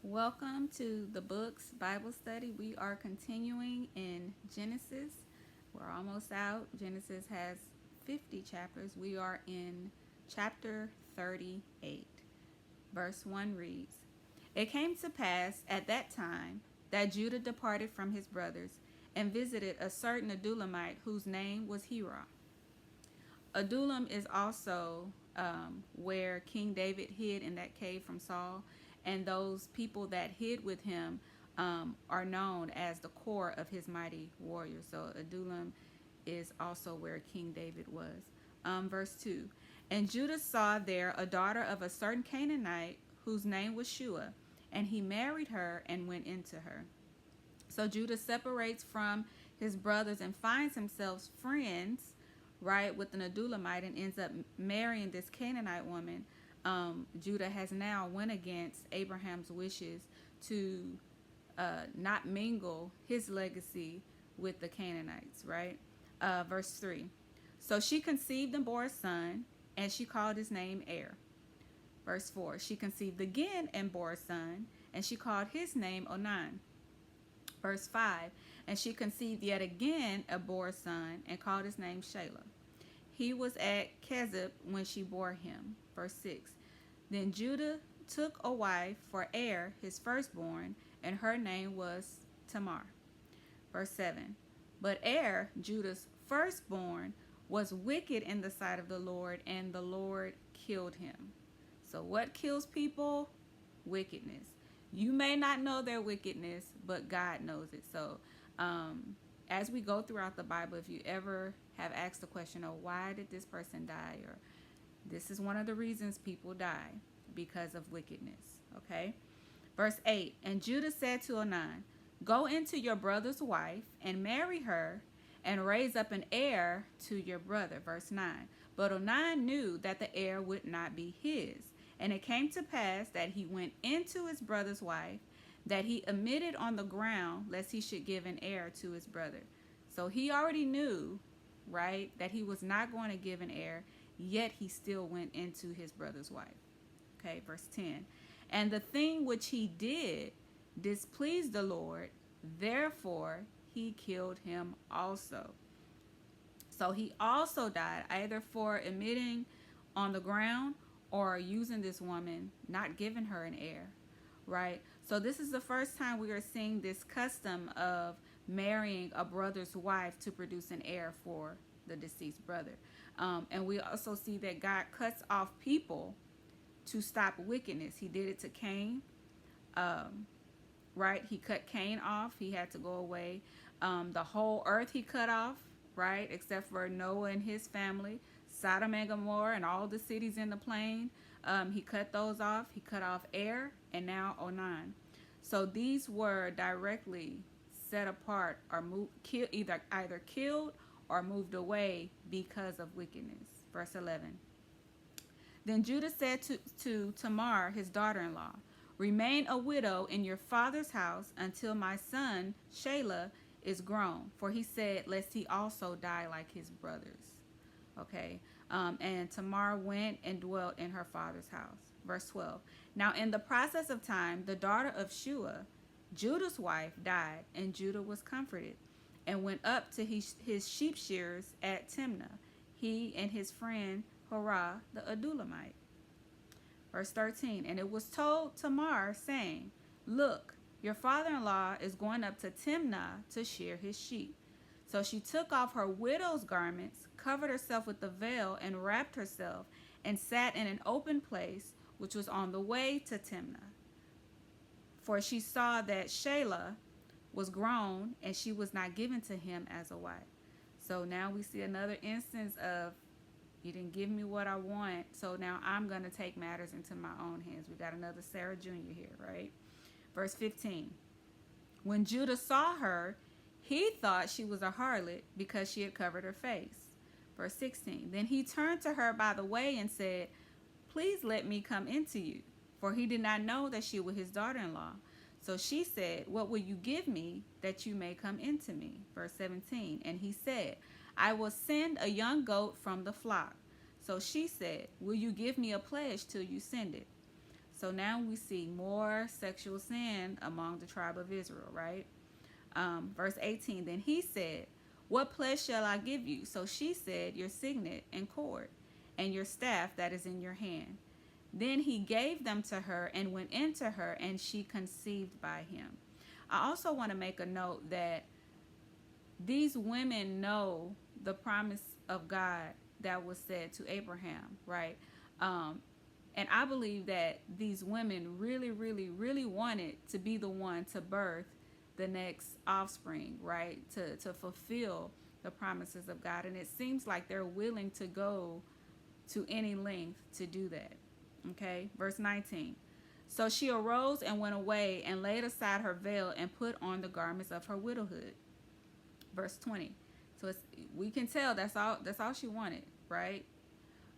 Welcome to the Books Bible Study. We are continuing in Genesis. We're almost out. Genesis has 50 chapters. We are in chapter 38. Verse 1 reads, It came to pass at that time that Judah departed from his brothers and visited a certain Adulamite whose name was Hira. Adullam is also where King David hid in that cave from Saul, and those people that hid with him are known as the core of his mighty warriors. So Adullam is also where King David was. Verse 2, And Judah saw there a daughter of a certain Canaanite whose name was Shua, and he married her and went into her. So Judah separates from his brothers and finds himself friends, right, with an Adulamite and ends up marrying this Canaanite woman. Judah has now went against Abraham's wishes to not mingle his legacy with the Canaanites, right? Verse 3. So she conceived and bore a son, and she called his name Er. Verse 4. She conceived again and bore a son, and she called his name Onan. Verse 5, And she conceived yet again and bore a son, and called his name Shelah. He was at Kezib when she bore him. Verse 6, Then Judah took a wife for Er, his firstborn, and her name was Tamar. Verse 7, But Er, Judah's firstborn, was wicked in the sight of the Lord, and the Lord killed him. So what kills people? Wickedness. You may not know their wickedness, but God knows it. So as we go throughout the Bible, if you ever have asked the question, oh, why did this person die? Or this is one of the reasons people die, because of wickedness. Okay. Verse 8, And Judah said to Onan, Go into your brother's wife and marry her and raise up an heir to your brother. Verse 9, But Onan knew that the heir would not be his. And it came to pass that he went into his brother's wife, that he emitted on the ground, lest he should give an heir to his brother. So he already knew, right, that he was not going to give an heir, yet he still went into his brother's wife. Okay, verse 10. And the thing which he did displeased the Lord, therefore he killed him also. So he also died, either for emitting on the ground or using this woman, not giving her an heir, right? So this is the first time we are seeing this custom of marrying a brother's wife to produce an heir for the deceased brother. And we also see that God cuts off people to stop wickedness. He did it to Cain, right? He cut Cain off. He had to go away. The whole earth he cut off, right? Except for Noah and his family. Sodom and Gomorrah and all the cities in the plain. He cut those off. He cut off Er and now Onan. So these were directly set apart or either killed or moved away because of wickedness. Verse 11. Then Judah said to Tamar, his daughter-in-law, Remain a widow in your father's house until my son Shelah is grown. For he said, lest he also die like his brothers. Okay. And Tamar went and dwelt in her father's house. Verse 12. Now in the process of time, the daughter of Shua, Judah's wife, died, and Judah was comforted, and went up to his sheep shearers at Timnah, he and his friend Horah the Adulamite. Verse 13. And it was told Tamar, saying, Look, your father-in-law is going up to Timnah to shear his sheep. So she took off her widow's garments, covered herself with the veil, and wrapped herself, and sat in an open place, which was on the way to Timnah. For she saw that Shelah was grown, and she was not given to him as a wife. So now we see another instance of, you didn't give me what I want, so now I'm going to take matters into my own hands. We got another Sarah Jr. here, right? Verse 15. When Judah saw her, he thought she was a harlot because she had covered her face. Verse 16. Then he turned to her by the way and said, Please let me come into you. For he did not know that she was his daughter-in-law. So she said, What will you give me that you may come into me? Verse 17. And he said, I will send a young goat from the flock. So she said, Will you give me a pledge till you send it? So now we see more sexual sin among the tribe of Israel, right? Verse 18, then he said, what pledge shall I give you? So she said, your signet and cord, and your staff that is in your hand. Then he gave them to her and went into her, and she conceived by him. I also want to make a note that these women know the promise of God that was said to Abraham, right? And I believe that these women really, really, really wanted to be the one to birth the next offspring, right? To fulfill the promises of God. And it seems like they're willing to go to any length to do that. Okay, verse 19. So she arose and went away and laid aside her veil and put on the garments of her widowhood. Verse 20. So we can tell that's all she wanted, right?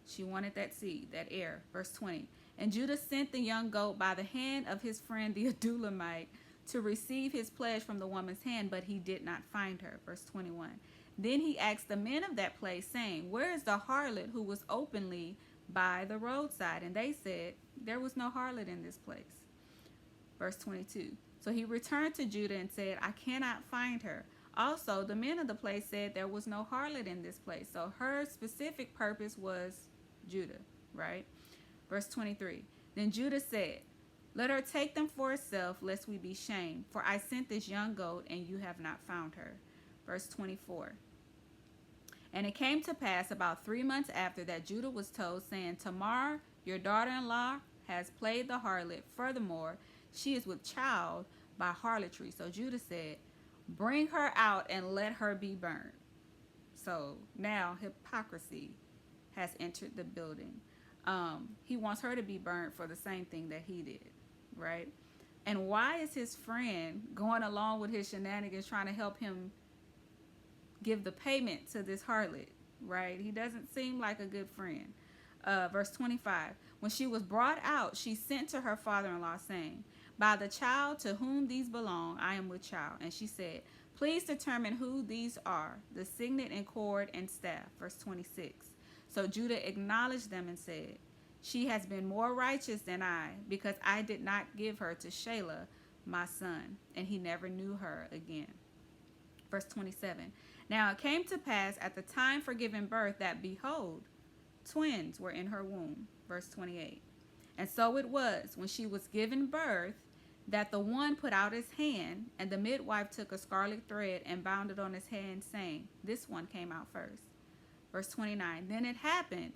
She wanted that seed, that heir. Verse 20. And Judah sent the young goat by the hand of his friend the Adullamite to receive his pledge from the woman's hand, but he did not find her. Verse 21. Then he asked the men of that place, saying, where is the harlot who was openly by the roadside? And they said, there was no harlot in this place. Verse 22. So he returned to Judah and said, I cannot find her. Also, the men of the place said there was no harlot in this place. So her specific purpose was Judah, right? Verse 23. Then Judah said, let her take them for herself, lest we be shamed. For I sent this young goat, and you have not found her. Verse 24. And it came to pass about 3 months after that Judah was told, saying, Tamar, your daughter-in-law, has played the harlot. Furthermore, she is with child by harlotry. So Judah said, bring her out and let her be burned. So now hypocrisy has entered the building. He wants her to be burned for the same thing that he did, right? And why is his friend going along with his shenanigans, trying to help him give the payment to this harlot, right? He doesn't seem like a good friend. Verse 25. When she was brought out, she sent to her father-in-law, saying, by the child to whom these belong, I am with child. And she said, please determine who these are, the signet and cord and staff. Verse 26. So Judah acknowledged them and said, she has been more righteous than I, because I did not give her to Shelah, my son. And he never knew her again. Verse 27. Now it came to pass at the time for giving birth that, behold, twins were in her womb. Verse 28. And so it was, when she was given birth, that the one put out his hand, and the midwife took a scarlet thread and bound it on his hand, saying, this one came out first. Verse 29. Then it happened,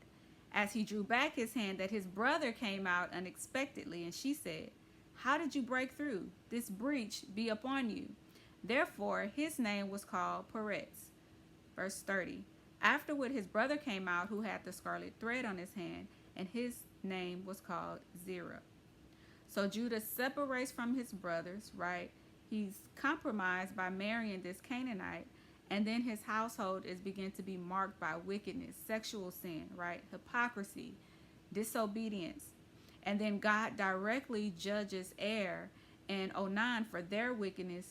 as he drew back his hand, that his brother came out unexpectedly, and she said, how did you break through? This breach be upon you. Therefore his name was called Peretz. Verse 30. Afterward his brother came out, who had the scarlet thread on his hand, and his name was called Zerah. So Judah separates from his brothers, right? He's compromised by marrying this Canaanite, and then his household is begin to be marked by wickedness, sexual sin, right? Hypocrisy, disobedience. And then God directly judges Er and Onan for their wickedness,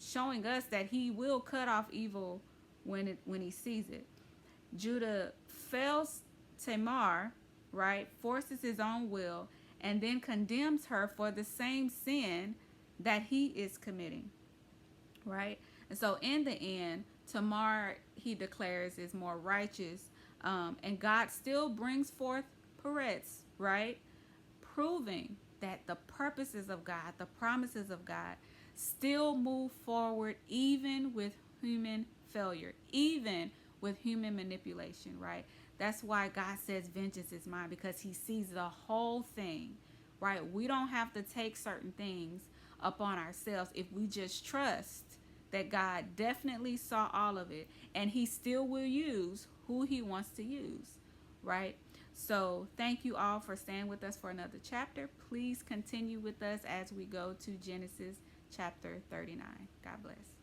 showing us that he will cut off evil when he sees it. Judah fails Tamar, right? Forces his own will, and then condemns her for the same sin that he is committing, right? And so in the end, Tamar, he declares, is more righteous, and God still brings forth Peretz, right? Proving that the purposes of God, the promises of God, still move forward even with human failure, even with human manipulation, right? That's why God says vengeance is mine, because he sees the whole thing, right? We don't have to take certain things upon ourselves if we just trust that God definitely saw all of it, and he still will use who he wants to use, right? So thank you all for staying with us for another chapter. Please continue with us as we go to Genesis chapter 39. God bless.